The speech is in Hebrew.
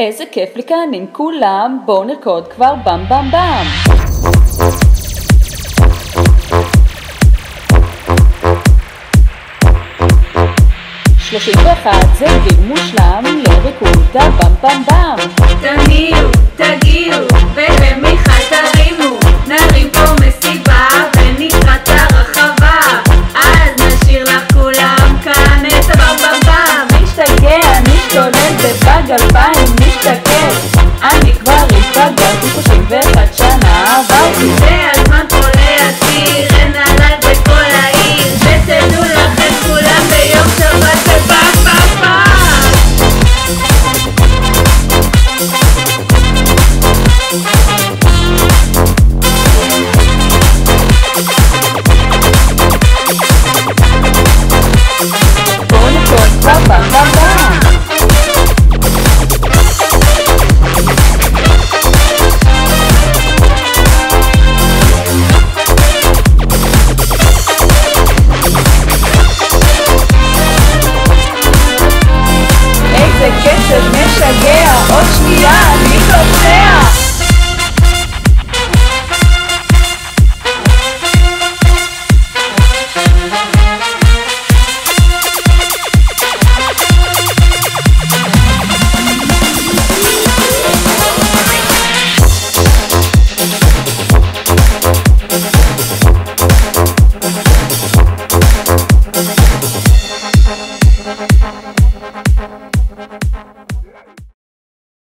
איזה כיף לי כאן עם כולם, בואו נרקוד כבר בם בם בם. 31 זה גיל מושלם לריקוד הבם בם בם. תגיעו ולמיכל תרימו, נרים פה מסיבה ונקרא את הרחבה, אז נשאיר לך כולם כאן את הבם בם בם. משתגע, משתולל ובגלפיים משתקף, אני כבר התבגרתי 31